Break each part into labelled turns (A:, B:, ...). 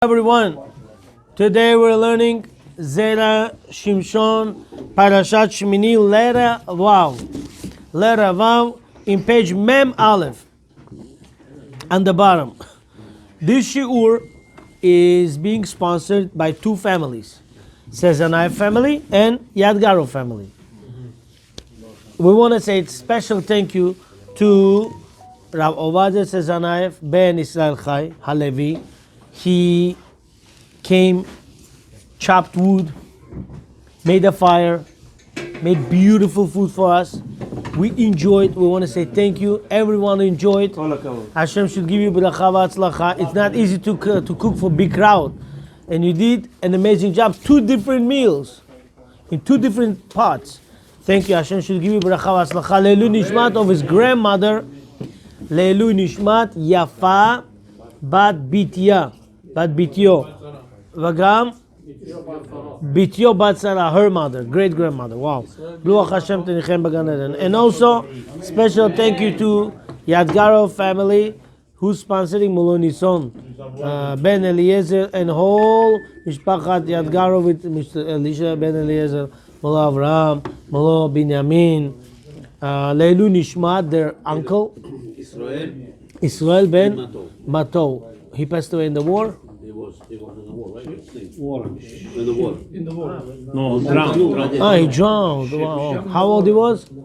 A: Everyone, today we're learning Zera Shimshon Parashat Shmini Letter Vav in page Mem Aleph on the bottom. This shiur is being sponsored by two families, Sezanaev family and Yadgaro family. We want to say a special thank you to Rav Ovadia Sezanaev ben Israel Chai Halevi. He came, chopped wood, made a fire, made beautiful food for us. We enjoyed. We want to say thank you. Everyone enjoyed. Hashem should give you bracha v'atzlacha. It's not easy to cook for big crowd, and you did an amazing job. 2 different meals in 2 different pots. Thank you. Hashem should give you bracha v'atzlacha. Leilu nishmat of his grandmother. Leilu nishmat Yafa bat Bitya. Bat Bityo, Vagam Bityo bat Zera, her mother, great grandmother. Wow. Bluach Hashem tenichem b'gan Eden. And also, special thank you to Yadgaro family who's sponsoring Mulonison, Ben Eliezer and whole Mishpachat Yadgaro with Mr. Elisha Ben Eliezer, Molo Avraham, Molo Binyamin, Leilu Nishmat, their uncle Israel Ben Mato. He passed away in the war.
B: He was in the war, right? In the war.
C: No, drowned.
A: Ah, he drowned. Wow. How old he was? 21.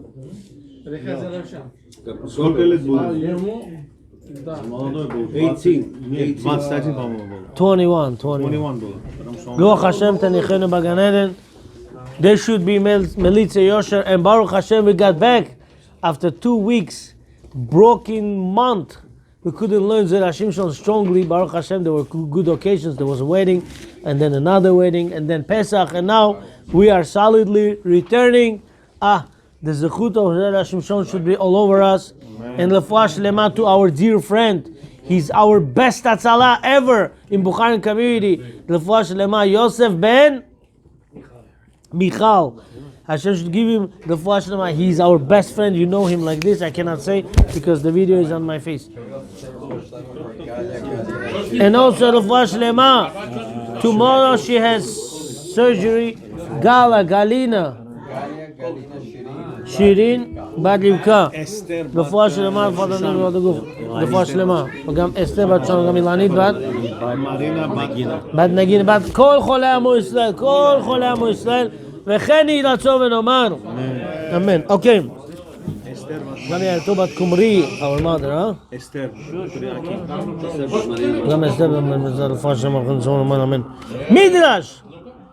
A: Ruach Hashem tanichenu b'gan Eden. There should be Melitza Yosher, and Baruch Hashem we got back after 2 weeks, broken month. We couldn't learn Zera Shimshon strongly. Baruch Hashem, there were good occasions. There was a wedding, and then another wedding, and then Pesach, and now we are solidly returning. The zechut of Zera Shimshon should be all over us. Amen. And lefuah shlema to our dear friend. He's our best Hatzalah ever in Bukharan community. Lefuah shlema Yosef ben Michal. Hashem should give him the refuah shlema. He's our best friend. You know him like this. I cannot say because the video is on my face. And also the refuah shlema. Tomorrow she has surgery. Galina, Shirin, Bat Rivka. Refuah shlema for the name of the guf. Refuah shlema. וגם אסתר בת שון, גם אילנית בת נגינה, בת כל חולי עמו ישראל, כל חולי עמו ישראל. וכן יהי רצון ונאמר אמן. אוקיי, גם יעלתו בת קומרי, our mother,
C: אסתר,
A: גם אסתר רפואה שם ונאמר אמן. מדרש,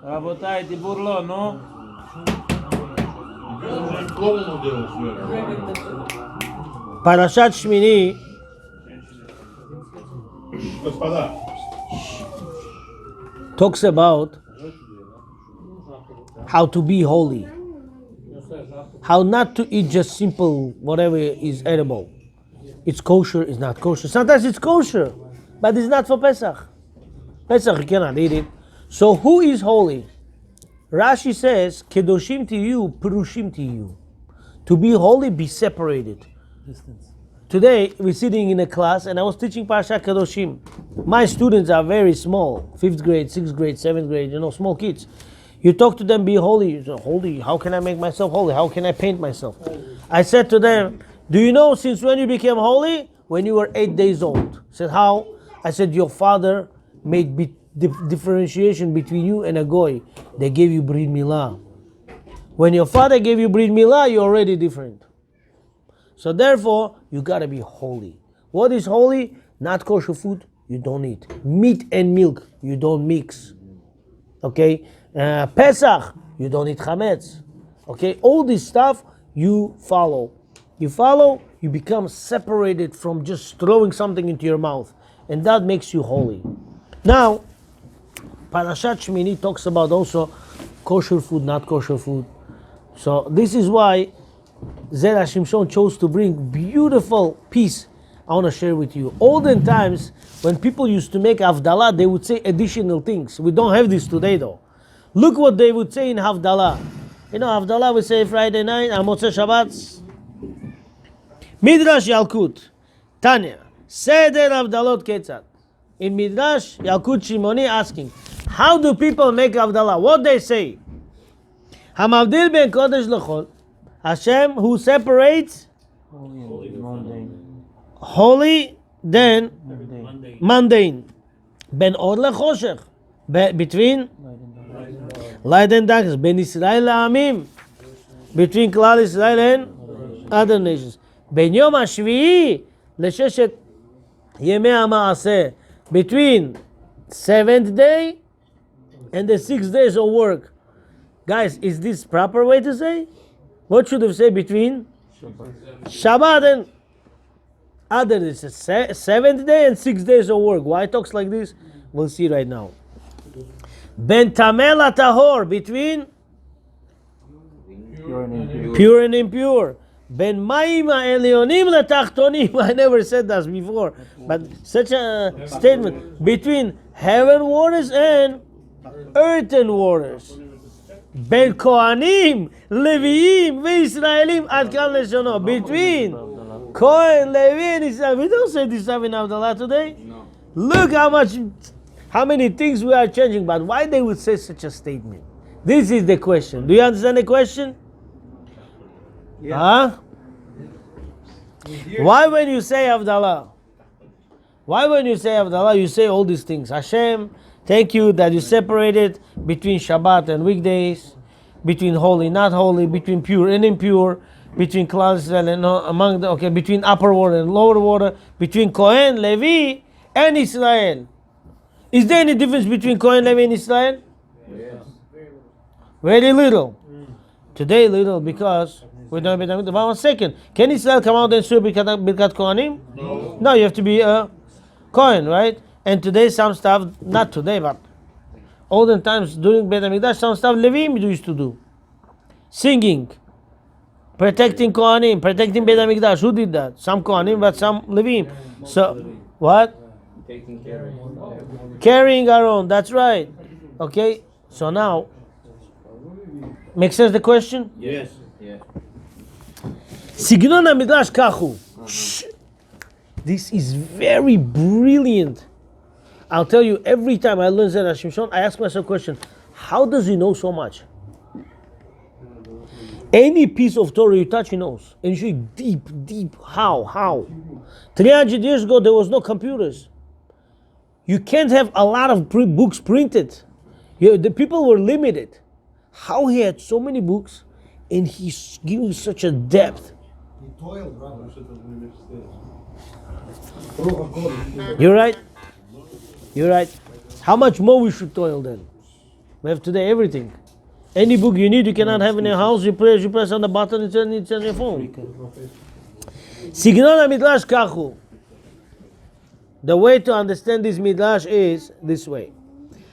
C: רבותיי, דיבור לא, נו.
A: פרשת שמיני talks about how to be holy, how not to eat just simple whatever is edible. It's kosher, it's not kosher. Sometimes it's kosher, but it's not for Pesach. Pesach you cannot eat it. So who is holy? Rashi says, Kedoshim to you, Perushim to you. To be holy, be separated. Today we're sitting in a class and I was teaching Parashat Kedoshim. My students are very small, 5th grade, 6th grade, 7th grade, small kids. You talk to them, be holy. You say, holy, how can I make myself holy? How can I paint myself? I said to them, do you know since when you became holy? When you were 8 days old. I said, how? I said, your father made differentiation between you and a goy. They gave you Brit Milah. When your father gave you Brit Milah, you're already different. So therefore, you gotta be holy. What is holy? Not kosher food, you don't eat. Meat and milk, you don't mix. Okay? Pesach, you don't eat chametz. Okay, all this stuff you follow. You follow, you become separated from just throwing something into your mouth, and that makes you holy. Now, Parashat Shmini talks about also kosher food, not kosher food. So this is why Zera Shimshon chose to bring beautiful piece I want to share with you. Olden times, when people used to make Havdalah, they would say additional things. We don't have this today though. Look what they would say in Havdalah. Havdalah we say Friday night, Motzei Shabbat. Midrash Yalkut, Tanya, Seder Havdalot Ketzat. in Midrash Yalkut Shimoni asking, how do people make Havdalah? What they say? Hamavdil ben Kodesh L'chol, Hashem who separates holy then mundane. Ben or lechoshech, between light and darkness. Ben Israel la'amim, between Klal Israel and other nations. Ben Yom HaShvi'i leSheshet Yemei HaMaaseh, between 7th day and the 6 days of work. Guys, is this proper way to say? What should we say between Shabbat and other days? 7th day and 6 days of work. Why it talks like this? We'll see right now. Ben Tameh LaTahor, between pure and impure. Ben Mayim Elyonim LaTachtonim. I never said that before, but such a statement. Between heaven waters and earthen waters. Ben Kohanim, Leviim, Ve'Israelim, Ad Kal Leshono. Between Kohen, Levi, and Israel. We don't say this stuff in Havdalah today. No. Look how many things we are changing, but why they would say such a statement? This is the question. Do you understand the question? Yeah. Huh? Why when you say Havdalah? Why when you say Havdalah, you say all these things? Hashem, thank you that you separated between Shabbat and weekdays, between holy, not holy, between pure and impure, between Klal Israel and between upper water and lower water, between Kohen, Levi, and Israel. Is there any difference between Kohen, Levi, and Israel? Yes. Very little. Today little, because we don't have it. But 1 second, can Israel come out and say Birkat Kohanim? No. No, you have to be a Kohen, right? And today some stuff, not today, but olden times during Beit HaMikdash, some stuff Levim used to do. Singing, protecting Kohanim, protecting Beit HaMikdash. Who did that? Some Kohanim, but some Levim. So, what?
D: Taking care of.
A: Carrying our own, that's right. Okay, so now, make sense the question?
B: Yes.
D: Yeah.
A: Signon HaMidrash Kachu. This is very brilliant. I'll tell you, every time I learn Zera Shimshon, I ask myself a question: how does he know so much? Any piece of Torah you touch, he knows. And you see deep. How? 300 years ago, there was no computers. You can't have a lot of books printed. The people were limited. How he had so many books, and he's giving such a depth.
E: He toiled, Rabbi.
A: You're right. How much more we should toil then? We have today everything. Any book you need, you cannot have in your house. You press on the button, it's on your phone. Signon HaMidrash Kachu. The way to understand this midrash is this way.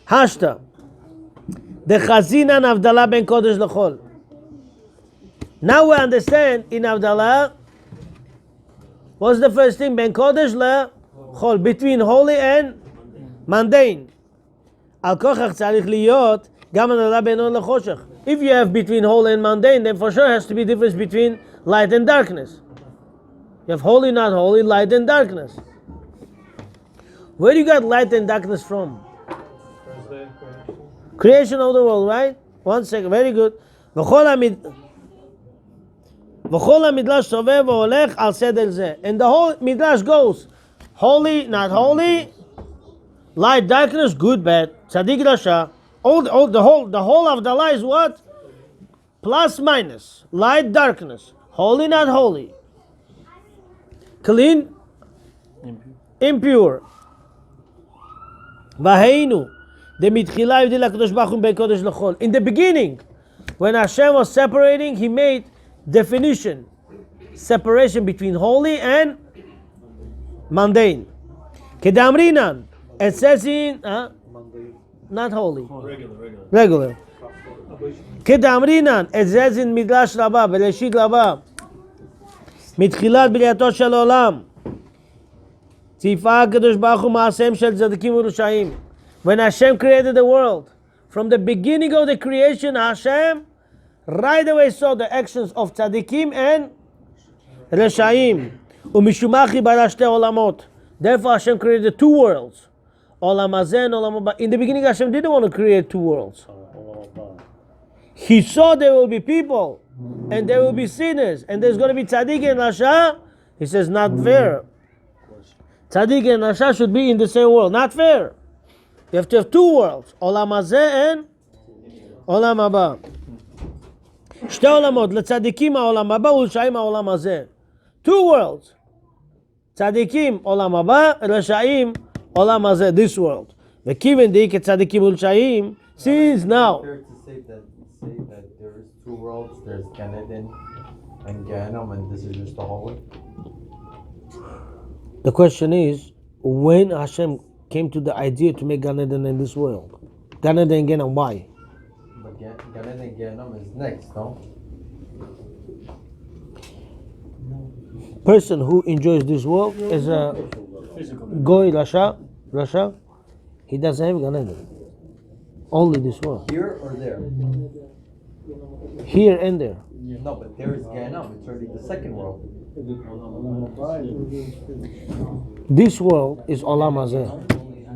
A: Hashta. The Chazinan Havdalah ben Kodesh L'chol. Now we understand in Havdalah, what's the first thing? Ben Kodesh L'chol. Between holy and mundane. Al kochach tzarich liyot gam Havdalah ben or lechoshech. If you have between holy and mundane, then for sure has to be difference between light and darkness. You have holy, not holy, light and darkness. Where do you got light and darkness from? Creation of the world, right? 1 second, very good. And the whole midrash goes, holy, not holy, light, darkness, good, bad, tzaddik, rasha. The whole of the lie is what? Plus, minus, light, darkness, holy, not holy, clean, impure. In the beginning, when Hashem was separating, He made definition, separation between holy and mundane. Kedamrinan, it says in not holy, regular. Kedamrinan, it says in Midrash Rabbah, Bereshit Rabbah, מתחילת בריאתו של העולם. ציפה הקדוש ברוך הוא מעשיהם של צדיקים ורשעים. When Hashem created the world, from the beginning of the creation, Hashem right away saw the actions of tzadikim and רשעים. ומשום מה חיבר שתי עולמות. Therefore Hashem created two worlds. Olam hazeh and olam haba. In the beginning, Hashem didn't want to create two worlds. He saw there will be people, and there will be sinners, and there's going to be tzaddik and rasha. He says, not fair. Tzaddik and rasha should be in the same world. Not fair. You have to have two worlds. Olam hazeh and olam haba. שתי עולמות, לצדיקים העולם הבא ולרשעים העולם הזה. Two worlds. צדיקים עולם הבא, רשעים עולם הזה, this world. וכיוון דהי כצדיקים ולרשעים, since now.
E: Fair to say that there is two worlds, there's Gan Eden and Gehenna, and this is just the hallway?
A: The question is, when Hashem came to the idea to make Gan Eden in this world? Gan Eden again, and why?
E: But Gan Eden and Gehenna is next, no?
A: Person who enjoys this world is a Goy, Rasha. He doesn't have Gan Eden. Only this world.
E: Here or there?
A: Here and there.
E: No, but there is Gehenna, it's already the second world.
A: This world is Olam Hazeh.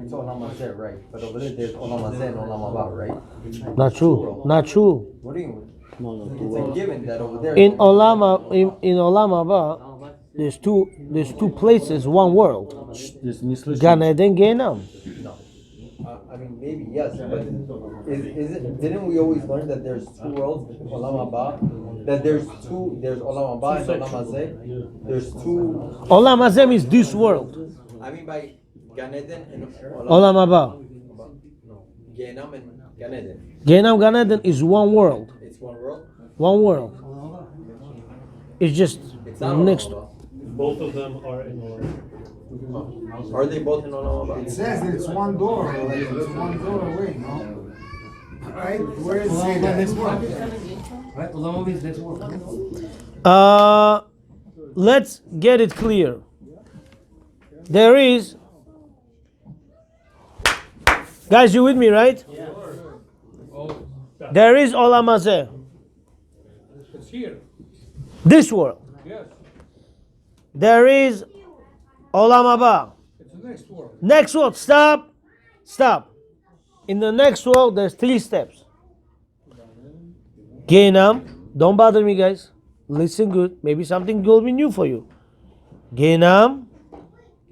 E: It's Olam Hazeh, right? But over there, there's Olam Hazeh and Olam Haba, right?
A: Not true. Not true.
E: What do you mean? It's a given that over there.
A: In Olam Haba, there's two places, one world. Gan Eden, Gehenna.
E: No. I mean, maybe yes, but is it? Didn't we always learn that there's two worlds, Olam Haba? That there's Olam Haba and Olam Hazeh. There's two.
A: Olam Hazeh means this world.
E: I mean by Gan Eden and
A: Olam Haba.
E: Gehenna and Gan Eden.
A: Gehenna, Gan Eden is one world.
E: It's one world.
A: One world. It's just
E: It's not
A: next.
E: Olam Haba.
C: Both of them are in order.
E: Are they both in Olam Haba?
F: It says that it's one door, like it's one door away, no? Right? Where is it?
G: Right? Olam means next world.
A: Let's get it clear. There is, guys, you with me, right? There is Olam Hazeh.
H: It's here.
A: This world.
H: Yes.
A: There is Olam Haba.
H: It's the next world.
A: Next world. Stop. In the next world, there's 3 steps. Gehenna. Don't bother me, guys. Listen good. Maybe something will be new for you. Gehenna,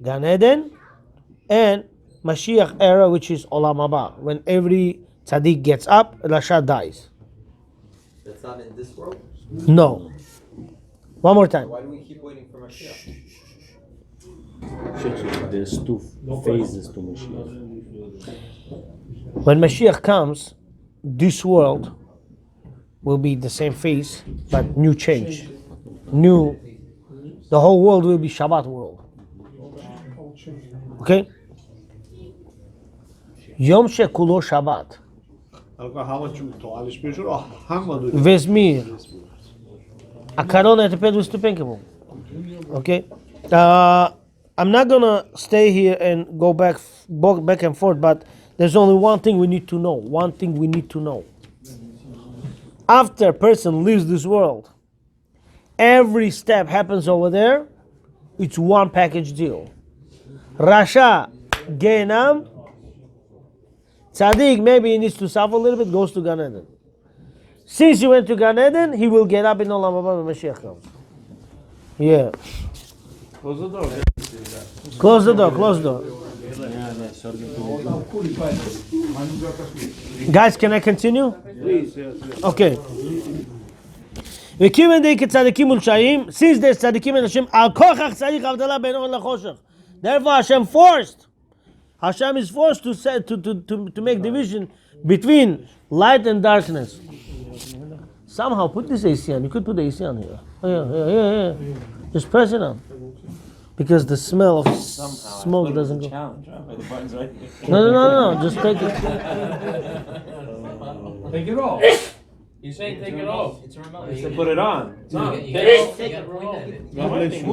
A: Gan Eden, and Mashiach era, which is Olam Haba, when every tzaddik gets up, Rasha dies.
E: That's not in this world.
A: No. One more time.
E: Why do we keep waiting for Mashiach?
B: There's two phases to Mashiach.
A: When Mashiach comes, this world will be the same face, but new change. New. The whole world will be Shabbat world. Okay? Yom Shekulo Shabbat. Vezmir. A carona é pé do estupendo. Okay? I'm not gonna stay here and go back and forth, but there's only one thing we need to know. One thing we need to know. After a person leaves this world, every step happens over there. It's one package deal. Rasha, Gehenna, Tzaddik, maybe he needs to suffer a little bit, goes to Gan Eden. Since he went to Gan Eden, he will get up in Olam Haba when Mashiach comes. Yeah.
C: Close the door.
A: Close the door. Guys, can I continue?
C: Please, yes.
A: Okay. וכיוון די כצדיקים ולשעים, since there's צדיקים and Hashem, על כוכך צריך הבדלה בין אור לחושך. Therefore Hashem is forced to make division between light and darkness. Somehow put this AC on. You could put the AC on here. Yeah. Just press it on. Because the smell of smoke doesn't go.
D: Challenge, right? The button's right here.
A: No. Just take it.
H: Take it off. He's saying take it off.
G: It's a remote.
C: He said put it on.
H: No,
G: You
H: take it
G: gotta point at it.
C: No, I think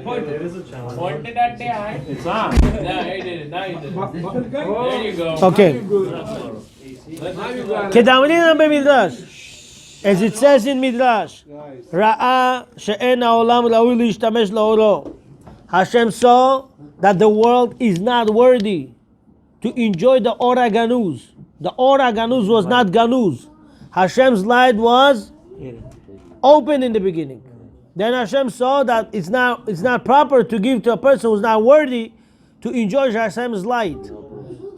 H: Point it.
C: it is a challenge.
H: Point it at the eye.
C: It's on.
H: Now you did it. There you go.
A: Okay.
H: Now you got it.
A: כדאמרינן במדרש. As it says in Midrash, ראה שאין העולם ראוי להשתמש לאורו. Hashem saw that the world is not worthy to enjoy the Ora Ganuz. The Ora Ganuz was not Ganuz. Hashem's light was open in the beginning. Then Hashem saw that it's not proper to give to a person who's not worthy to enjoy Hashem's light.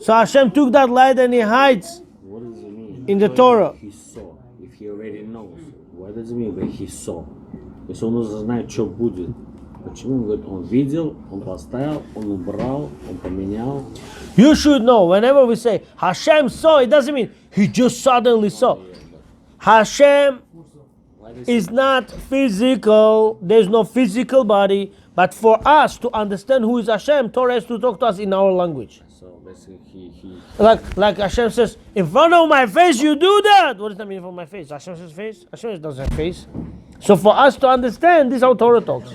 A: So Hashem took that light and He hides
B: What does it mean?
A: in the Torah.
B: He saw. If he already knows. What does it mean that he saw? Если он уже знает, что будет. Почему? Он говорит, он видел, он поставил, он убрал, он поменял.
A: You should know, whenever we say Hashem saw, it doesn't mean He just suddenly saw. Hashem is not physical. There's no physical body. But for us to understand who is Hashem, Torah has to talk to us in our language.
B: So basically he
A: Like Hashem says, in front of my face you do that. What does that mean, in front of my face? Hashem says face? Hashem doesn't have face. So for us to understand, this is how Torah talks.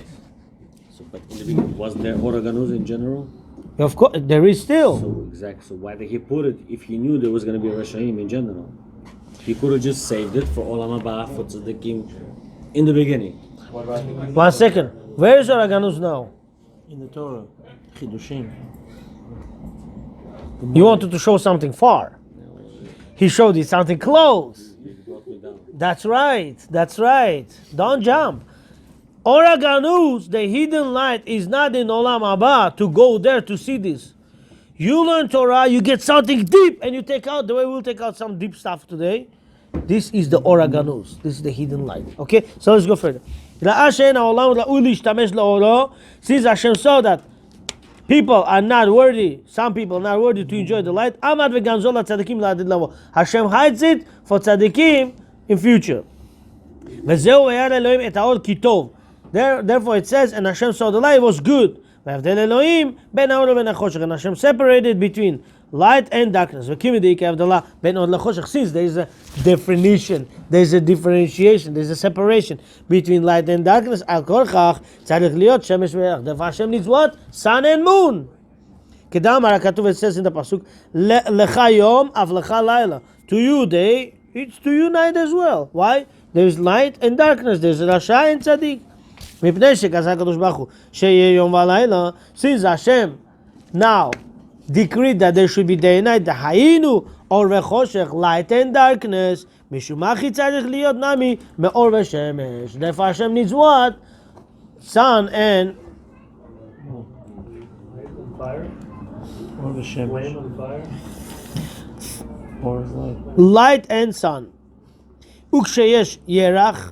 B: so, but in the beginning, was there Oreganus in general?
A: Of course, there is still.
B: So exactly. So why did he put it if he knew there was going to be Rashaim in general? He could have just saved it for Olam Haba, for Tzaddikim in the beginning.
A: 1 second. Where is Oraganus now?
G: In the Torah, Chidushim.
A: You wanted to show something far. He showed you something close.
B: He brought me down.
A: That's right. That's right. Don't jump. Oraganus, the hidden light, is not in Olam Haba to go there to see this. You learn Torah, you get something deep, and you take out the way we'll take out some deep stuff today. This is the Oraganus. This is the hidden light. Okay, so let's go further. Since Hashem saw that people are not worthy, some people are not worthy to enjoy the light, Hashem hides it for tzaddikim in future. Therefore it says, and Hashem saw the light was good. And Hashem separated between light and darkness. Since there is a definition, there is a differentiation, there is a separation between light and darkness. Therefore Hashem needs what? Sun and moon. It says in the pasuk, Lecha yom av lecha laila. To you day, it's to you night as well. Why? There is light and darkness. There is Rasha and Tzaddik. Since Hashem now decreed that there should be day and night, the hayinu or v'choshech, light and darkness, mishumachi tzarich liyot nami me'or v'shemesh. Therefore Hashem needs what? Sun and
C: Fire?
G: Or the
C: Flame
G: Shemesh.
C: and fire?
G: Or light.
A: light and sun. Uksheyesh yerach,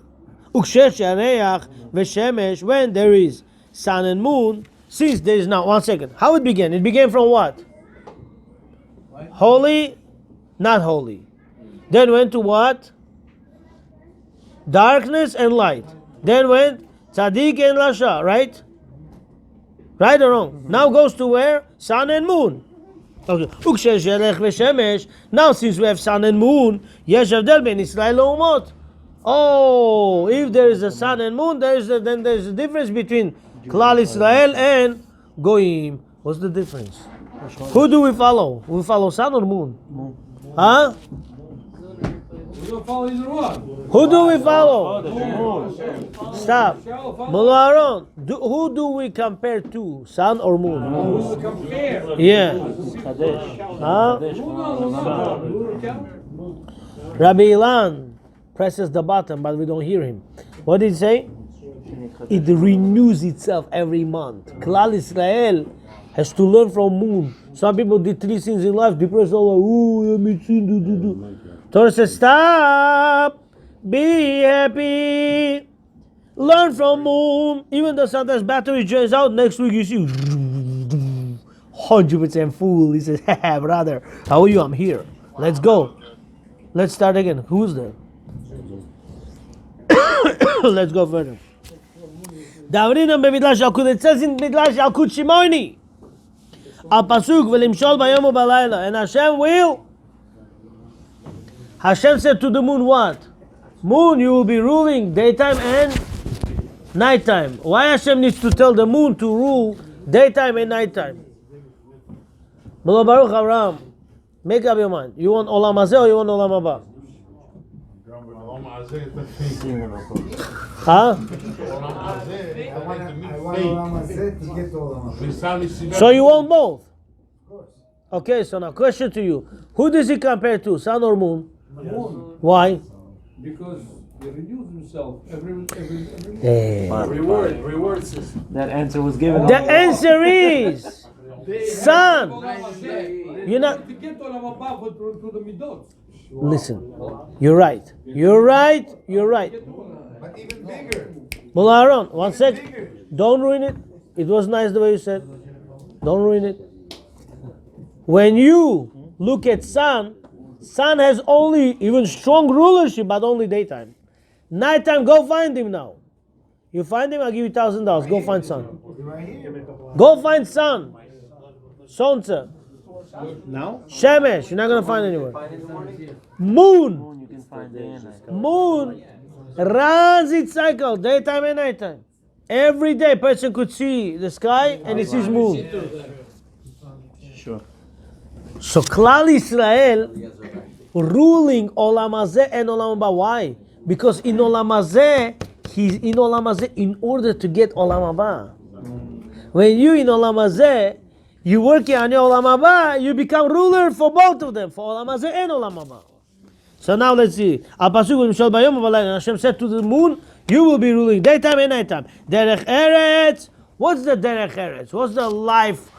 A: uksheyesh yareach v'shemesh, when there is sun and moon, since there is not, 1 second, how it began? It began from what? Holy, not holy. Then went to what? Darkness and light. Then went tzaddik and rasha, right? Right or wrong? Now goes to where? Sun and moon. Okay. Ukshesh yerech v'shemesh. Now since we have sun and moon, yesh avdel ben Israel le'umot. Oh, if there is a sun and moon, then there is a difference between Klal Israel and Goyim. What's the difference? Who do we follow? We follow sun or moon? Huh?
H: We don't follow either one.
A: Who do we follow? Stop. Mullah Aaron, who do we compare to? Sun or moon?
H: Compare.
A: Yeah. Huh? Rabbi Ilan presses the button, but we don't hear him. What did he say? It renews itself every month. Klal Israel has to learn from moon. Some people did 3 sins in life, depressed, all like, oh, let me sin, do. Torah says, stop, be happy, learn from moon. Even though sometimes battery drains out, next week you see 100% full. He says, hey, brother, how are you? I'm here. Let's go. Let's start again. Who's there? Let's go further. It says in Midrash Yalkut Shimoni, Al Pasuk v'limshol bayom u'balayla, and Hashem will. Hashem said to the moon what? Moon, you will be ruling daytime and nighttime. Why Hashem needs to tell the moon to rule daytime and nighttime? Mullah Baruch Abraham, make up your mind. You want Olam Hazeh or you want Olam Haba? Huh?
F: I want Olam Hazeh to get to Olam Hazeh.
A: So you want both? Okay, so now question to you. Who does he compare to, sun or moon?
H: Moon.
A: Why?
H: Because he renews himself every
C: Reward system.
G: That answer was given.
A: The answer is sun. You're not.
H: to get Olam Haba to the midot.
A: Listen, you're right. You're right. You're right.
F: But even bigger.
A: Mullah Aaron, one sec. Don't ruin it. It was nice the way you said. Don't ruin it. When you look at sun has only even strong rulership, but only daytime. Nighttime, go find him now. You find him, I'll give you $1,000. Go find sun.
F: Right here.
A: Go find sun. Sonce.
C: Now?
A: Shemesh, you're not gonna find anywhere. Moon.
G: You can find day and night.
A: Moon runs its cycle, daytime and nighttime. Every day, person could see the sky and he sees moon.
G: Sure.
A: So Klal Israel ruling Olam Hazeh and Olam Haba. Why? Because in Olam Hazeh, he's in Olam Hazeh in order to get Olam Haba. When you in Olam Hazeh, you working on your Olam Haba, you become ruler for both of them, for Olam Hazeh and Olam Haba. So now let's see. Hashem said to the moon, you will be ruling daytime and nighttime. Derech Eretz. What's the Derech Eretz? What's the life,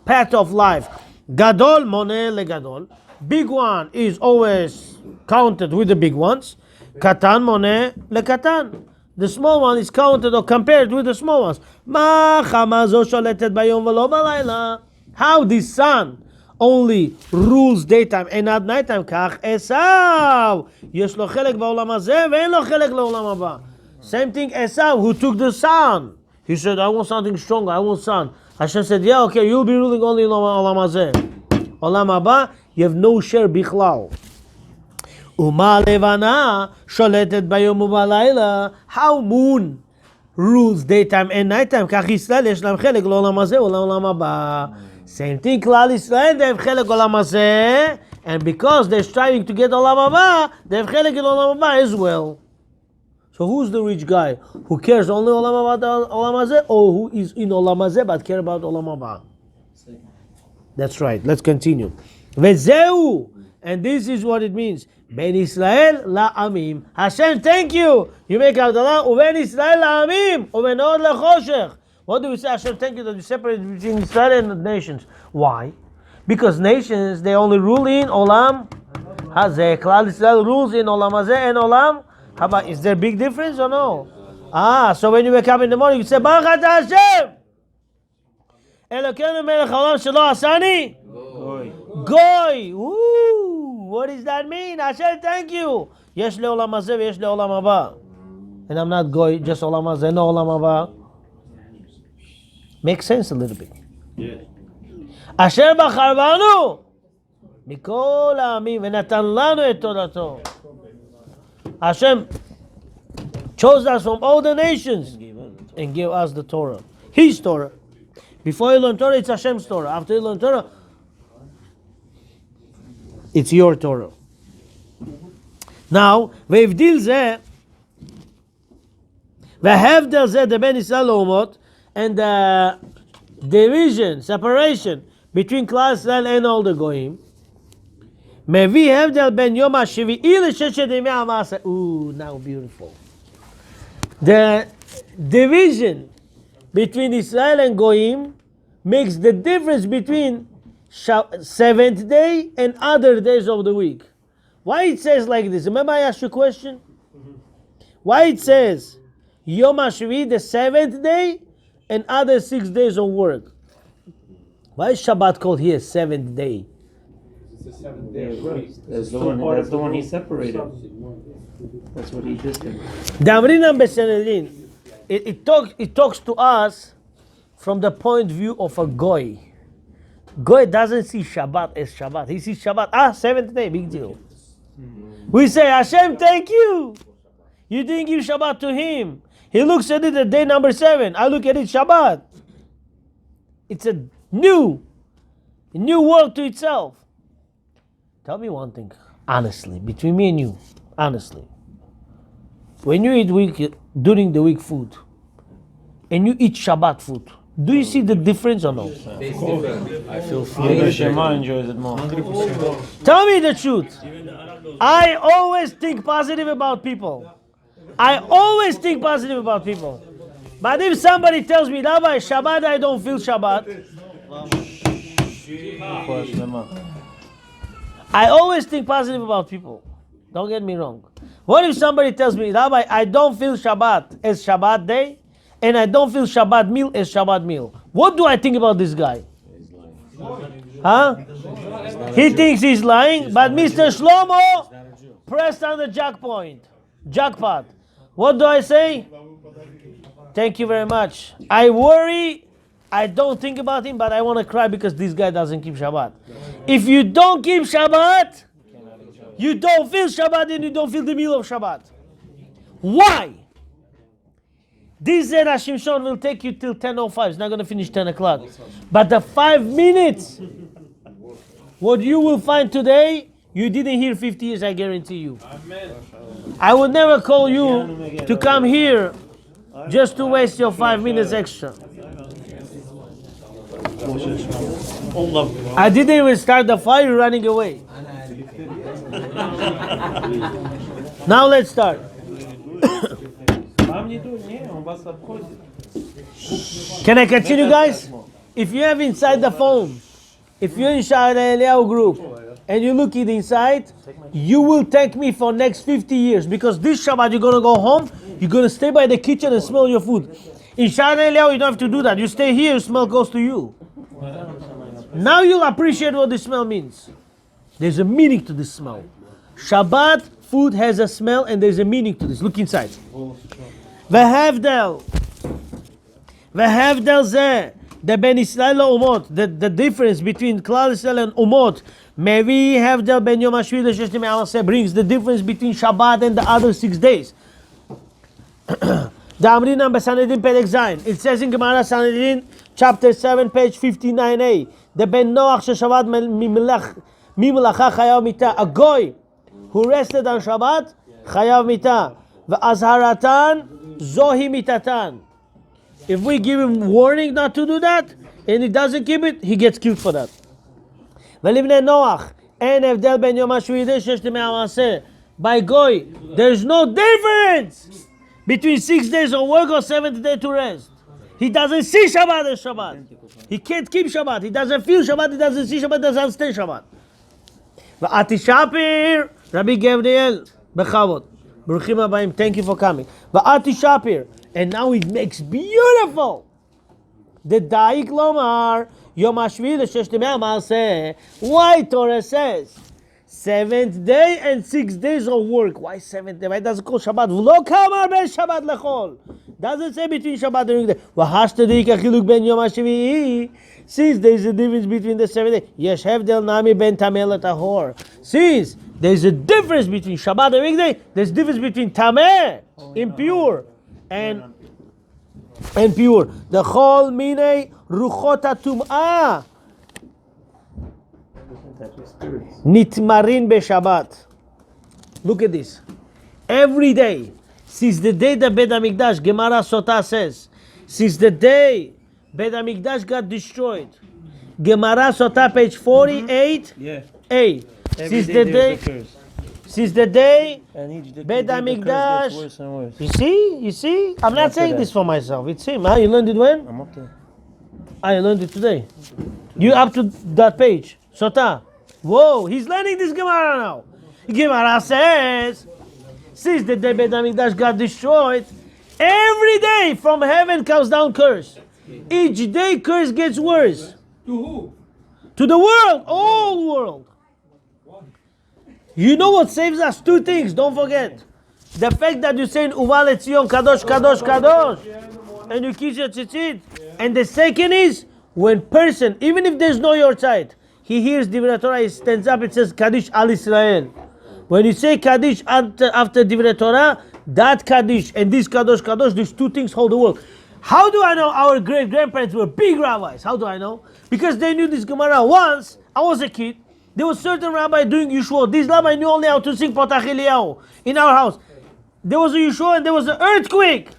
A: path of life? Gadol moneh legadol. Big one is always counted with the big ones. Katan moneh lekatan. The small one is counted or compared with the small ones. Ma chamazo sholetet bayom v'lo balayla. How the sun only rules daytime and not nighttime. Kach Esav. Yesh lo chelek ba'olam hazeh ve'en lo chelek la'olam haba. Same thing Esav, who took the sun. He said, I want something stronger, I want sun. Hashem said, yeah, okay, you'll be ruling only in Olam Hazeh. Olam Haba, you have no share bichlal. Uma levana sholetet bayom u'balayla. How moon rules daytime and nighttime. Kach Yisrael yesh lam chelek la'olam hazeh u'la'olam haba. Same thing, Klal Israel, they have chelek Olam Hazeh, and because they're striving to get Olam Haba, they have chelek in Olam Haba as well. So who's the rich guy who cares only Olam Hazeh, or who is in Olam Hazeh but care about Olam Haba? That's right. Let's continue. Vezeu, and this is what it means. Ben Israel la'amim. Hashem, thank you. You make out the law. Uben Israel la'amim. Uben od lechoshech. What do we say? Hashem, thank you that you separate between Israel and the nations. Why? Because nations, they only rule in Olam Hazeh. Klal Israel rules in Olam Hazeh and Olam Haba. Is there a big difference or no? So when you wake up in the morning, you say, Baruch atah Hashem. Elokeinu melech haolam shelo asani goy. Ooh, what does that mean? Hashem, thank you. Yesh le'olam hazeh ve'yesh le'olam haba. And I'm not goy, just olam hazeh, no olam haba. Makes sense a little bit.
C: Yeah.
A: Asher bachar banu mikol ha'amim ve'natan lanu et torato. Hashem chose us from all the nations and gave us the Torah. His Torah. Before you learn Torah, it's Hashem's Torah. After you learn Torah, it's your Torah. Now, ve'ivdil zeh, ve'hevdel zeh de ben Yisrael le'umot, and the division, separation between Klal Yisrael and all the Goyim, mevi hevdel ben yom hashvi'i l'sheshet yemei ha'ma'aseh. Ooh, now beautiful. The division between Israel and Goyim makes the difference between seventh day and other days of the week. Why it says like this? Remember I asked you a question? Why it says Yom HaShvi, the seventh day, and other 6 days of work? Why is Shabbat called here seventh day?
C: It's the seventh day of rest.
G: That's the one he separated. That's what he did.
A: The Amrinam Besanedrin, it talks to us from the point of view of a goy. Goy doesn't see Shabbat as Shabbat. He sees Shabbat, seventh day, big deal. We say, Hashem, thank you. You didn't give Shabbat to him. He looks at it at day number 7. I look at it Shabbat. It's a new world to itself. Tell me one thing, honestly, between me and you, honestly. when you eat during the week food, and you eat Shabbat food, do you see the difference or no?
E: I feel
G: Shema enjoys it more.
A: Tell me the truth. I always think positive about people. I always think positive about people. But if somebody tells me, Rabbi, Shabbat, I don't feel Shabbat, I always think positive about people. Don't get me wrong. What if somebody tells me, Rabbi, I don't feel Shabbat as Shabbat day, and I don't feel Shabbat meal as Shabbat meal? What do I think about this guy? Huh? He thinks he's lying, but Mr. Shlomo pressed on the jackpot. What do I say? Thank you very much. I worry, I don't think about him, but I want to cry because this guy doesn't keep Shabbat. If you don't keep Shabbat, you don't feel Shabbat and you don't feel the meal of Shabbat. Why? This Zera Shimshon will take you till 10:05. It's not going to finish 10 o'clock. But the 5 minutes, what you will find today, you didn't hear 50 years, I guarantee you.
H: Amen.
A: I would never call you to come here just to waste your 5 minutes extra. I didn't even start the fire, you're running away. Now let's start. Can I continue, guys? If you have inside the phone, if you're in Sha'ar Eliyahu group, and you look it inside, you will thank me for next 50 years, because this Shabbat you're going to go home, you're going to stay by the kitchen and smell your food. In Sha'ar Eliyahu you don't have to do that. You stay here, smell goes to you. Now you'll appreciate what the smell means. There's a meaning to this smell. Shabbat food has a smell and there's a meaning to this. Look inside. V'havdel zeh, the Ben Israel Umot, the difference between Klal Israel and Umot. Maybe Havdel Ben Yom HaShvi L'Sheshtim Yamaseh brings the difference between Shabbat and the other 6 days. The Amrinam B'Sanedrin Perek Zayin. It says in Gemara Sanedrin, chapter 7, page 59a. The Ben Noach Sheshavat Mimelacha Chayav Mita. A goy who rested on Shabbat, Chayav Mita. V'azharatan Zohi Mitatan. If we give him warning not to do that, and he doesn't keep it, he gets killed for that. ולבני נוח, אין הבדל בין יום השביעי ששת ימי המעשה. By goy, there's no difference between 6 days of work or 7th day to rest. He doesn't see Shabbat as Shabbat. He can't keep Shabbat. He doesn't feel Shabbat. He doesn't see Shabbat. He doesn't understand Shabbat. V'ati Shapir, Rabbi Gabriel, Bechavot. Baruchim Abayim, thank you for coming. V'ati Shapir, and now it makes beautiful. The Daik Lomar, Yom HaShvi L'Sheshת Yemei HaMaaseh. Why Torah says 7th day and 6 days of work? Why 7th day? Why does it call Shabbat? V'lo kamar ben Shabbat lechol. Doesn't say between Shabbat and weekday. V'hashtadik achiluk ben Yom HaShvi. Since there is a difference between the 7 days, yesh hevdel nami ben tameh letahor. Since there is a difference between Shabbat and weekday, there's a difference between tameh, impure, and pure. The whole minei ruchot hatum'ah nitmarin beShabbat. Look at this. Every day, since the day that Bet HaMikdash, Gemara Sotah says, since the day Bet HaMikdash got destroyed, Gemara Sotah, page 48, A. Since the day Bet HaMikdash, you see? I'm not saying this for myself. It's him. Huh? You learned it when?
G: I'm up there.
A: I learned it today. You up to that page? Sotah. Whoa, he's learning this Gemara now. Gemara says, since the day Bet HaMikdash got destroyed, every day from heaven comes down curse. Each day curse gets worse.
H: To who?
A: To the world, all world. You know what saves us? 2 things, don't forget. The fact that you say in Uva Letzion, Kadosh, Kadosh, Kadosh, and you kiss your tzitzit. And the second is, when person, even if there's no your side, he hears Divrei Torah, he stands up, it says Kaddish Al Israel. When you say Kaddish after Divrei Torah, that Kaddish and this Kadosh, Kadosh, these 2 things hold the world. How do I know our great-grandparents were big rabbis? How do I know? Because they knew this Gemara. Once, I was a kid, there was certain rabbi doing Yeshua. This rabbi knew only how to sing Potach Eliyahu in our house. there was a Yeshua and there was an earthquake.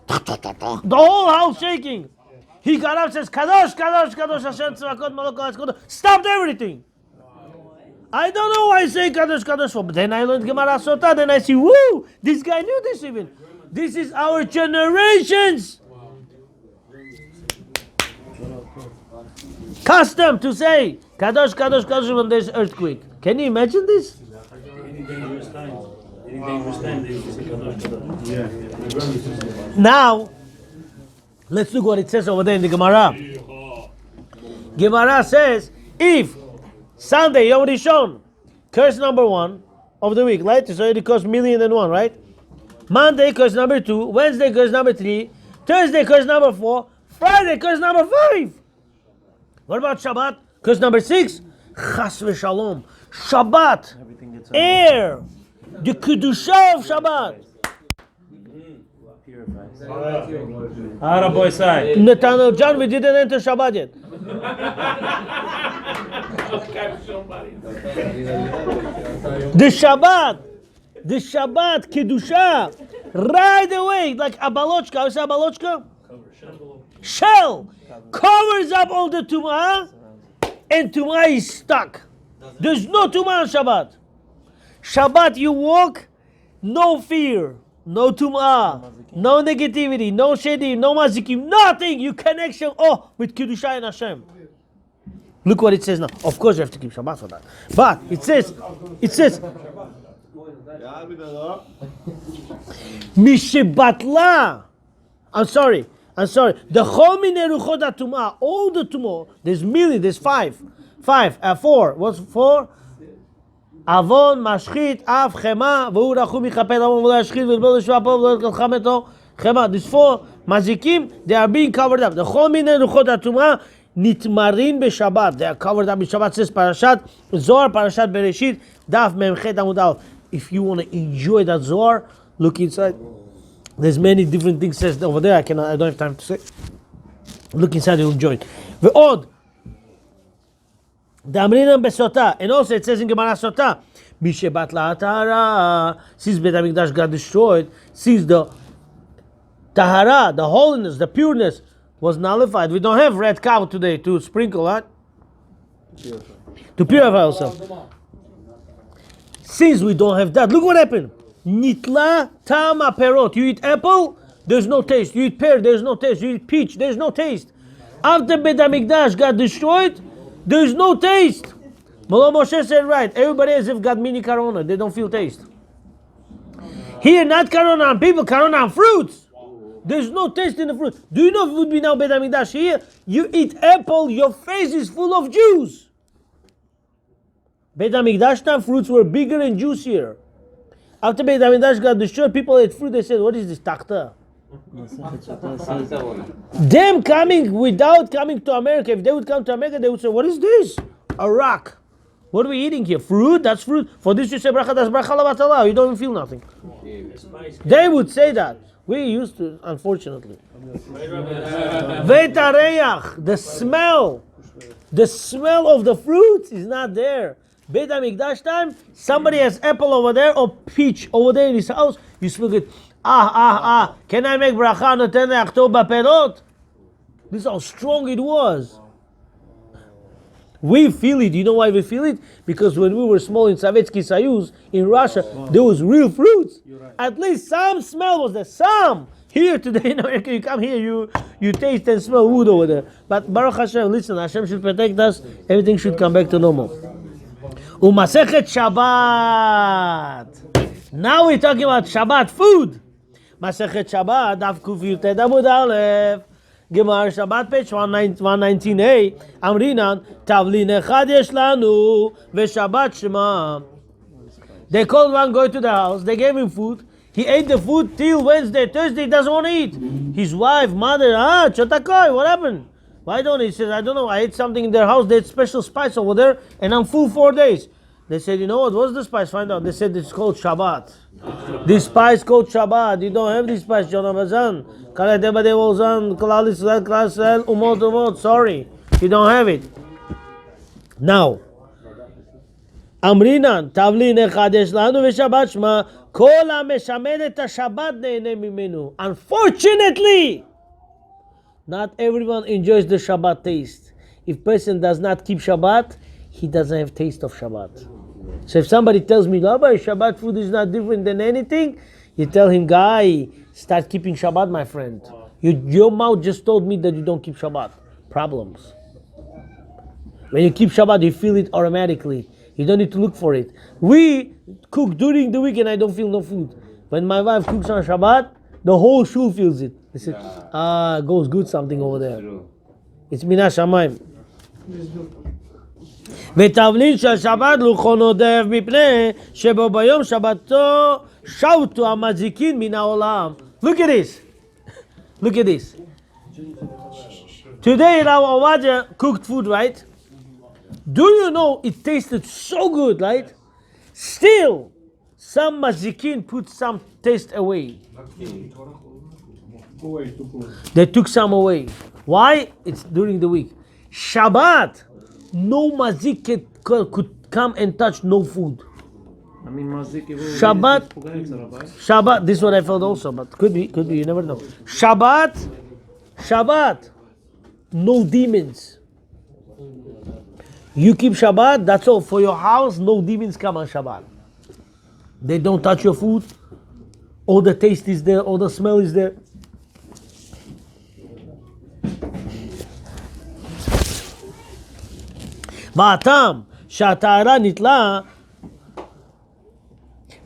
A: The whole house shaking. He got up and says, Kadosh, Kadosh, Kadosh, Hashem Tzvakot Malach Hatzkoto. Stopped everything. I don't know why I say Kadosh, Kadosh for, but then I learned Gemara Sota, then I see, woo, this guy knew this even. This is our generations. Custom to say Kadosh, Kadosh, Kadosh when there's earthquake. Can you imagine this? Now, let's look what it says over there in the Gemara. Gemara says, if Sunday, Yom Rishon, curse number 1 of the week, right? So it costs 1,000,001, right? Monday, curse number 2. Wednesday, curse number 3. Thursday, curse number 4. Friday, curse number 5. What about Shabbat? Curse number 6. Chas v'shalom. Shabbat. Air. The Kedusha of Shabbat.
G: Ara boy side.
A: Nathaniel John, we didn't enter Shabbat yet. The Shabbat, Kedusha, right away, like a balochka. What's a balochka? Shell covers up all the tumah, and tumah is stuck. There's no tumah on Shabbat. Shabbat, you walk, no fear, no tumah, no negativity, no shedim, no mazikim, nothing. You connection, with Kedusha and Hashem. Look what it says now. Of course you have to keep Shabbat for that. But it says, Mishebatla. I'm sorry. The Chol Minei Ruchot HaTumah, all the tumah, there's million, there's 4. What's 4? Avon, Mashchit, Av, Chema, V'hu Rachu Michapel Avon, V'lo Yashchit, V'lo Yeshua Po, V'lo Yelchem Eto, Chema. These 4 mazikim, they are being covered up. The Chol Minei Ruchot HaTumah, Nitmarin b'Shabbat. They are covered up in Shabbat. Says Parashat Zohar, Parashat Bereshit, Daf Memchet Amud Aleph. If you want to enjoy that Zohar, look inside. There's many different things says over there. I don't have time to say. Look inside, you'll enjoy it. Ve'od Damrinam besota, and also it says in Gemara Sota, Mishebat la'atara. Since Beit Hamikdash got destroyed, since the tahara, the holiness, the pureness was nullified. We don't have red cow today to sprinkle, right? To purify ourselves. Since we don't have that, look what happened. Nitla tama perot. You eat apple, there's no taste. You eat pear, there's no taste. You eat peach, there's no taste. After Beit Hamikdash got destroyed, there's no taste. Molo Moshe said right. Everybody as if got mini corona. They don't feel taste. Here, not corona on people, corona on fruits. There's no taste in the fruit. Do you know if it would be now Beit Hamikdash here? You eat apple, your face is full of juice. Beit Hamikdash time fruits were bigger and juicier. After Beit Hamikdash got destroyed, people ate fruit. They said, "What is this takta?" Them coming without coming to America. If they would come to America, they would say, "What is this? A rock. What are we eating here? Fruit? That's fruit. For this you say bracha. That's bracha lavatala. You don't even feel nothing." They would say that. We used to, unfortunately. Veitareach, the smell of the fruits is not there. Beit Hamikdash time, somebody has apple over there or peach over there in his house. You smell it. Can I make bracha noten le'achto b'perot? This is how strong it was. We feel it. You know why we feel it? Because when we were small in Sovietsky Soyuz, in Russia, there was real fruits. At least some smell was there. Some. Here today in America, you come here, you taste and smell wood over there. But Baruch Hashem, listen, Hashem should protect us. Everything should come back to normal. Umasechet Shabbat. Now we're talking about Shabbat food. Masechet Shabbat, Daf Kuf Yuted Amud Aleph. Gemara Shabbat page 119a. Amrinan Tavlin Echad Yesh Lanu VeShabbat Shema. They called one guy to the house. They gave him food. He ate the food till Wednesday, Thursday. He doesn't want to eat. His wife, mother, Chotakoi, what happened? Why don't he? He says, I don't know. I ate something in their house. They had special spice over there, and I'm full 4 days. They said, you know what? What's the spice? Find out. They said it's called Shabbat. This spice called Shabbat. You don't have this spice, John Amazan. Sorry, you don't have it. Now, אמרינן, תבלין אחד יש לנו ושבת שמה, כל המשמד את השבת נהנה ממנו. Unfortunately, not everyone enjoys the Shabbat taste. If person does not keep Shabbat, he doesn't have taste of Shabbat. So if somebody tells me, Rabbi, Shabbat food is not different than anything, you tell him, guy, start keeping Shabbat, my friend. Your mouth just told me that you don't keep Shabbat. Problems. When you keep Shabbat, you feel it automatically. You don't need to look for it. We cook during the week and I don't feel no food. When my wife cooks on Shabbat, the whole shul feels it. They say, goes good something over there. It's mina shamayim. ותבלין של שבת לוחו נודף מפני שבו ביום שבתו שבתו המזיקין מן העולם. Look at this. Look at this. Today Rav Ovadia cooked food, right? Do you know it tasted so good, right? Still, some mazikin put some taste away. They took some away. Why? It's during the week. Shabbat, no mazik could come and touch no food.
G: I mean,
A: Shabbat, this is what I felt also, but could be, you never know. Shabbat, no demons. You keep Shabbat, that's all. For your house, no demons come on Shabbat. They don't touch your food. All the taste is there, all the smell is there. והטעם שהטהרה נתלה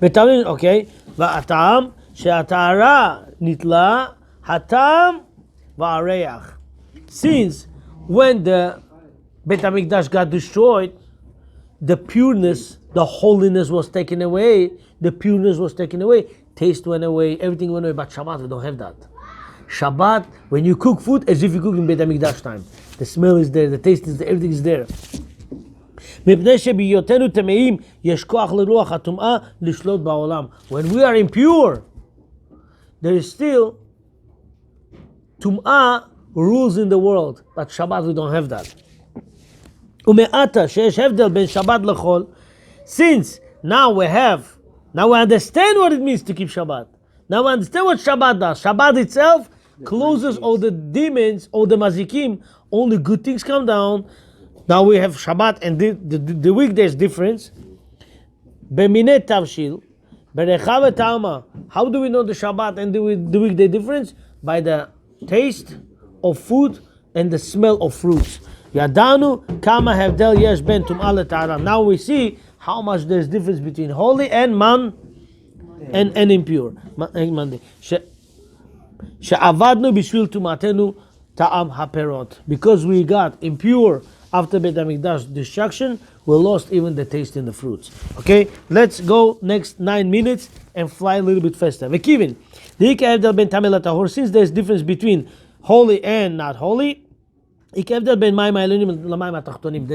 A: בתבלין, אוקיי, והטעם שהטהרה נתלה הטעם והריח. Since when the Beit HaMikdash got destroyed, the pureness, the holiness was taken away, the pureness was taken away, taste went away, everything went away, but Shabbat we don't have that. Shabbat, when you cook food, as if you cook in Beit HaMikdash time. The smell is there, the taste is there, everything is there. מפני שבהיותנו טמאים יש כוח לרוח הטומאה לשלוט בעולם. When we are impure, there is still טומאה rules in the world, but Shabbat we don't have that. ומעתה שיש הבדל בין שבת לחול, since now we understand what it means to keep Shabbat. Now we understand what Shabbat does. Shabbat itself closes all the demons, all the mazikim, only good things come down. Now we have Shabbat and the weekdays difference. B'minei tavshil, b'recha v'ta'ama. How do we know the Shabbat and the weekday difference? By the taste of food and the smell of fruits. Yadanu kama hevdel yesh ben tum'ah le'tahara. Now we see how much there's difference between holy and and impure. She'avadnu b'shvil tumatenu ta'am haperot. Because we got impure after Beit HaMikdash destruction, we lost even the taste in the fruits. Okay, let's go next 9 minutes and fly a little bit faster. V'kivin, since there's difference between holy and not holy, there's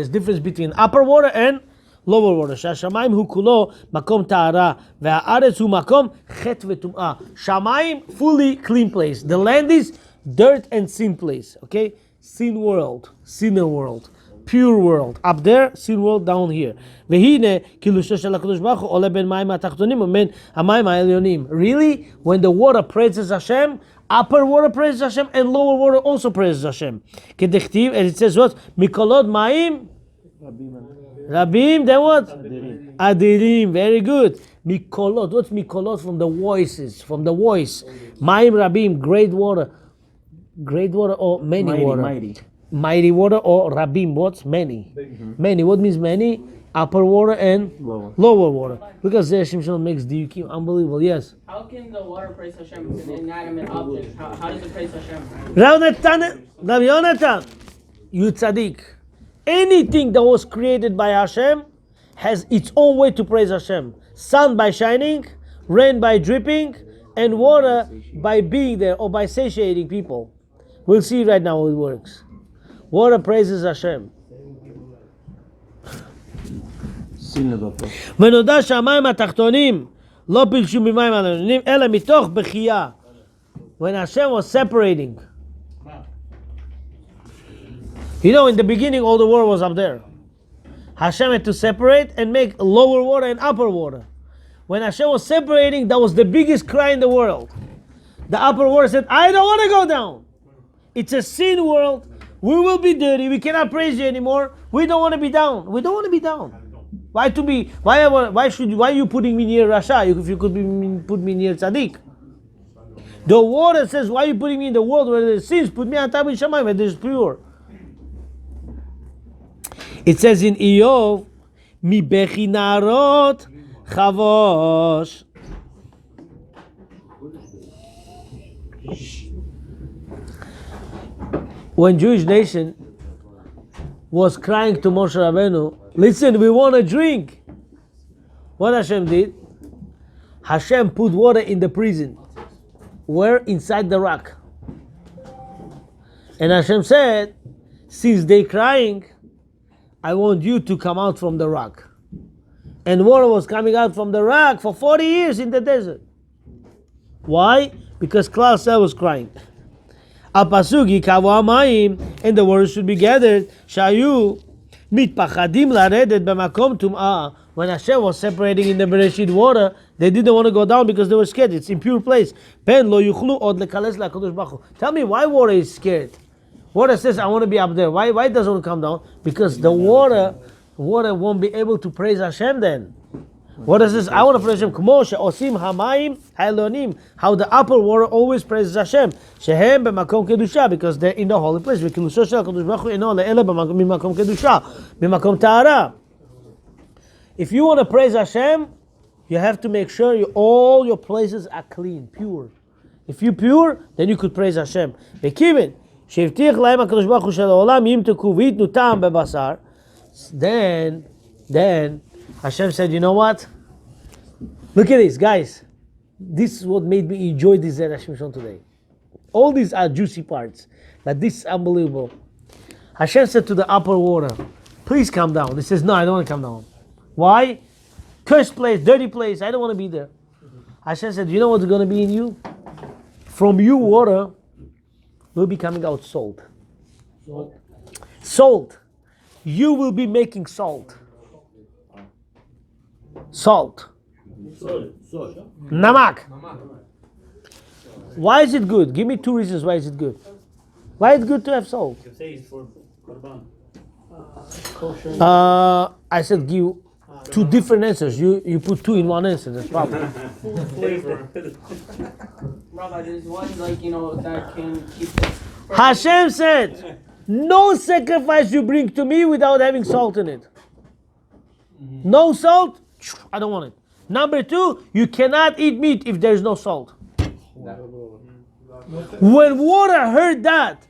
A: difference between upper water and lower water. שהשמיים הוא כולו מקום טהרה, והארץ הוא מקום חטא וטומאה. שמיים, fully clean place. The land is dirt and sin place. Okay, sin world, sinner world. Pure world up there, sin world down here. והנה קילושו של הקדוש ברוך הוא עולה בין מים התחתונים ובין המים העליונים. Really? When the water praises Hashem, upper water praises Hashem and lower water also praises Hashem. כדכתיב, and it says what? מקולות מים רבים, then what? אדירים. Very good. מקולות. What's מקולות? From the voices, from the voice. מים רבים, great water. Great water or many water? Mighty water or rabim, what's many? Many, what means many? Upper water and lower water. Because Zera Shimshon makes diukim unbelievable, yes.
I: How can the water praise Hashem? It's an inanimate object. How does it praise Hashem?
A: Rav Yonatan, you tzaddik. Anything that was created by Hashem has its own way to praise Hashem. Sun by shining, rain by dripping, and water by being there or by satiating people. We'll see right now how it works. Water praises Hashem. ונודע שהמים התחתונים לא פילשו ממים העליונים אלא מתוך בחייה. When Hashem was separating, you know, in the beginning all the world was up there. Hashem had to separate and make lower water and upper water. When Hashem was separating, that was the biggest cry in the world. The upper water said, I don't want to go down. It's a sin world. We will be dirty. We cannot praise you anymore. We don't want to be down. We don't want to be down. Why are you putting me near Rasha if you could put me near Tzaddik? The water says, why are you putting me in the world where there's sins? Put me on top of Shamayim where there's pure. It says in Iyov, Mi bechi narot chavosh. When Jewish nation was crying to Moshe Rabbeinu, listen, we want a drink. What Hashem did? Hashem put water in the prison. Where? Inside the rock. And Hashem said, since they crying, I want you to come out from the rock. And water was coming out from the rock for 40 years in the desert. Why? Because Klal Yisrael was crying. Apasugi kavu amayim, and the water should be gathered. Shayu mitpachadim laredet b'makom tum'ah. When Hashem was separating in the Bereshit water, they didn't want to go down because they were scared. It's impure place. Pen lo yuchlu od lekales la'kadosh baruch hu. Tell me why water is scared. Water says, I want to be up there. Why it doesn't want to come down? Because the water won't be able to praise Hashem then. Water says, I want to praise Hashem. Kmo she'osim hamayim ha'elonim. How the upper water always praises Hashem. Shehem b'makom kedusha, because they're in the holy place. V'kilusho shel kadosh baruch hu eno le'ele b'makom kedusha, b'makom ta'ara. If you want to praise Hashem, you have to make sure all your places are clean, pure. If you're pure, then you could praise Hashem. V'kivin she'ivtich la'em hakadosh baruch hu shel ha'olam yimteku v'yitnu ta'am bebasar. Then Hashem said, you know what? Look at this, guys. This is what made me enjoy this Zera Shimshon today. All these are juicy parts, but this is unbelievable. Hashem said to the upper water, please come down. He says, no, I don't want to come down. Why? Cursed place, dirty place, I don't want to be there. Hashem said, you know what's going to be in you? From you, water will be coming out salt. Salt. You will be making salt. Salt. Namak. Why is it good? Give me 2 reasons why is it good. Why is it good to have salt? I said give 2 different answers. You put 2 in one answer. That's problem.
G: Flavor.
I: Rabbi, there's one that can keep this.
A: Hashem said, no sacrifice you bring to me without having salt in it. No salt, I don't want it. Number 2, you cannot eat meat if there's no salt. When water heard that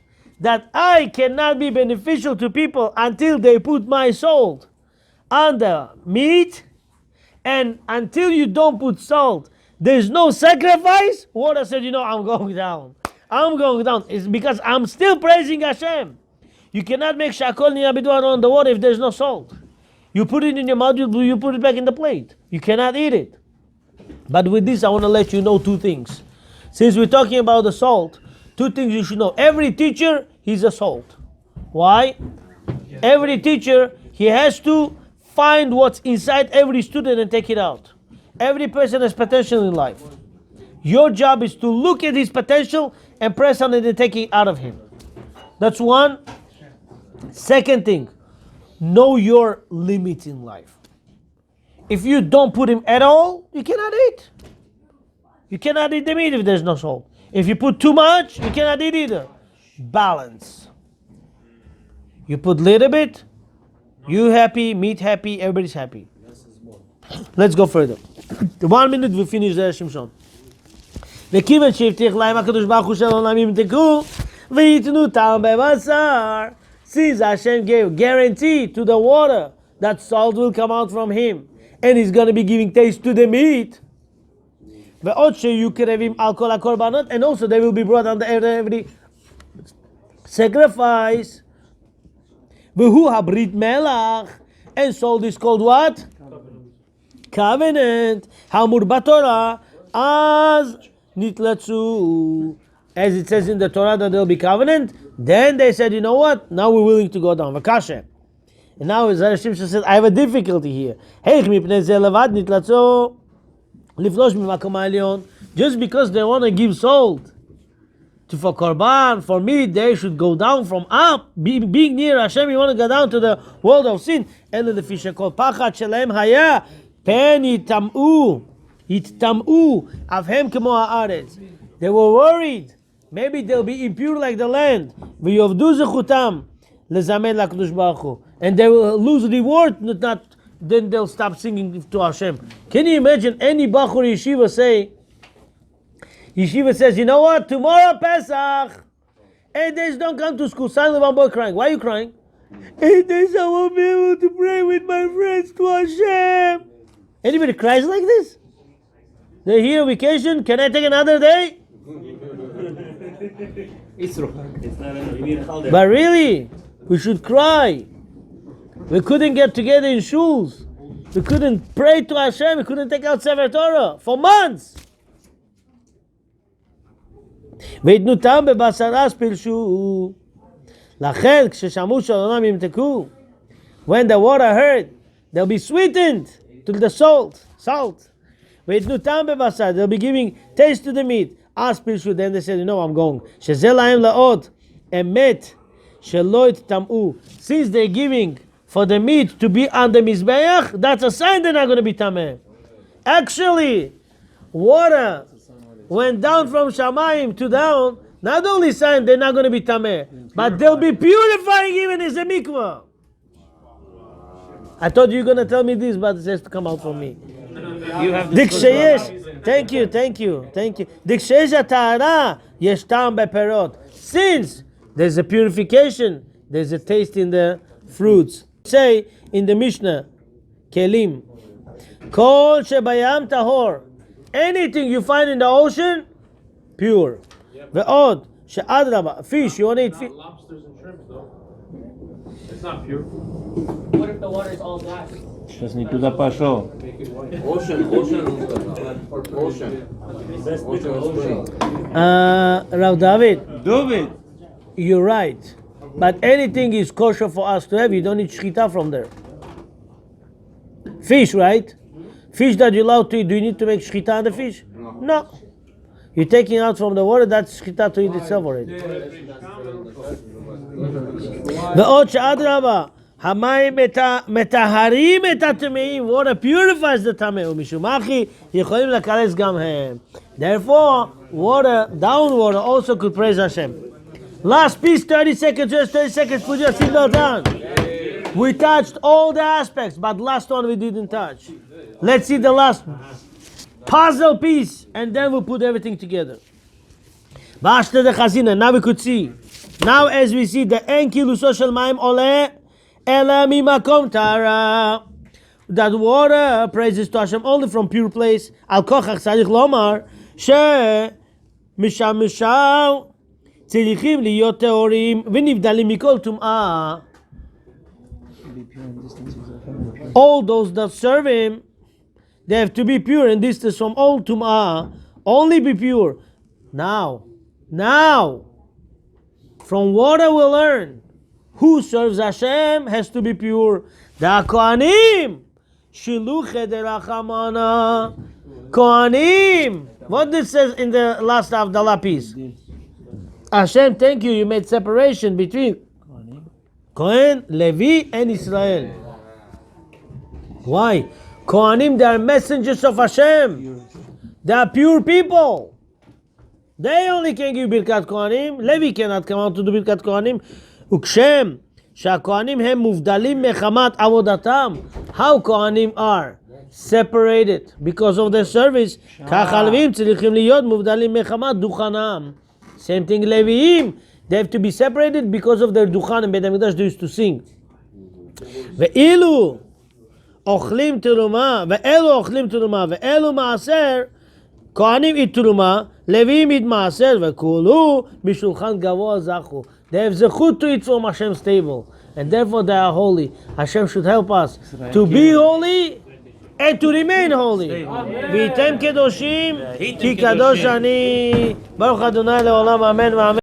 A: I cannot be beneficial to people until they put my salt on the meat, and until you don't put salt, there's no sacrifice, water said, I'm going down. I'm going down. It's because I'm still praising Hashem. You cannot make shakol niyabidwan on the water if there's no salt. You put it in your mouth, you put it back in the plate. You cannot eat it. But with this, I want to let you know 2 things. Since we're talking about the salt, 2 things you should know. Every teacher, he's a salt. Why? Every teacher, he has to find what's inside every student and take it out. Every person has potential in life. Your job is to look at his potential and press on it and take it out of him. That's one. Second thing, know your limits in life. If you don't put him at all, you cannot eat. You cannot eat the meat if there's no salt. If you put too much, you cannot eat either. Balance. You put little bit, you happy, meat happy, everybody's happy. Let's go further. 1 minute, we finish Zera Shimshon. וכיוון שהבטיח להם הקדוש ברוך הוא של עולם ימתקו ויתנו טעם בבשר. Since Hashem gave guarantee to the water that salt will come out from him and he's going to be giving taste to the meat. ועוד שיהיו קרבים על כל הקורבנות, and also they will be brought under every sacrifice. והוא הברית מלח, and salt is called what? Covenant. האמור בתורה, אז נתלצו. As it says in the Torah that there will be covenant, then they said, you know what? Now we're willing to go down. Vakashe. And now Zera Shimshon says, I have a difficulty here. Just because they want to give salt for korban, for meat, they should go down from up. Being near Hashem, you want to go down to the world of sin. They were worried. Maybe they'll be impure like the land. And they will lose reward, then they'll stop singing to Hashem. Can you imagine any Bachur Yeshiva says, you know what, tomorrow Pesach, 8 days don't come to school. Suddenly one boy crying. Why are you crying? 8 days I won't be able to pray with my friends to Hashem. Anybody cries like this? They're here on vacation, can I take another day? But really, we should cry. We couldn't get together in shuls. We couldn't pray to Hashem. We couldn't take out Sefer Torah for months. ויתנו טעם בבשרה פילשו. לכן כששמעו שהעולם ימתקו, when the water heard, they'll be sweetened to the salt. ויתנו טעם בבשר, they'll be giving taste to the meat. אז פילשו, then they said, you know, I'm going. שזה להם לעוד אמת שלא יתטמאו. Since they're giving for the meat to be on the mizbeach, that's a sign they're not going to be tameh. Actually, water went down from Shamayim to down, not only sign they're not going to be tameh, but they'll be purifying even as a mikvah. I thought you were going to tell me this, but it has to come out from me.
G: You have this.
A: Thank you. Diksheyesh hatahara yesh ta'am beperot. Since there's a purification, there's a taste in the fruits. Say in the Mishnah, Kelim, Kol shebayam tahor. Anything you find in the ocean, pure. Ve'od she'adraba. Fish, you want to eat fish?
C: Lobsters and shrimps, though. It's not pure.
I: What if the water is all black?
G: Сейчас не туда пошел.
A: Rav David, you're right. But anything is kosher for us to have. You don't need shchita from there. Fish, right? Fish that you're allowed to eat, do you need to make shchita on the fish? No. You're taking out from the water, that's shchita to eat itself already. Ve'od she'adraba. Hamayim metaharim et hatemeim. Water purifies the tameh. Umishumachi yicholim lakares gam hem. Therefore, down water also could praise Hashem. Last piece, 30 seconds, just 30 seconds, put your seatbelt on. We touched all the aspects, but last one we didn't touch. Let's see the last puzzle piece, and then we'll put everything together. Bashta de chazina, now we could see. Now as we see, the en kiluso shel mayim ole ela mimakom tara. That water praises to Hashem only from pure place. Al kochach tzarich lomar she misham tzirichim liyot teorim v'nivdalim mikol tum'ah. All those that serve him, they have to be pure and distance from all tum'ah. Only be pure. Now, from water we'll learn who serves Hashem has to be pure. The Kohanim, shiluche derachamana. Kohanim. What this says in the last Havdalah piece? Hashem, thank you. You made separation between Kohen, Levi, and Israel. Why? Kohanim, they are messengers of Hashem. They are pure people. They only can give Birkat Kohanim. Levi cannot come out to do Birkat Kohanim. Ukshem, שהכהנים הם מובדלים מחמת עבודתם. How Kohanim are separated because of their service. כך הלווים צריכים להיות מובדלים מחמת דוכנם. Same thing Leviim. They have to be separated because of their דוכן. בית המקדש they used to sing. ואילו אוכלים תרומה, ואלו מעשר, כהנים eat תרומה, לוויים eat מעשר, וכולו בשולחן גבוה זכו. They have zechut to eat from Hashem's table, and therefore they are holy. Hashem should help us to be holy and to remain holy. V'yitem kedoshim, ki kadosh ani. Baruch Adonai le'olam, amen v'amen.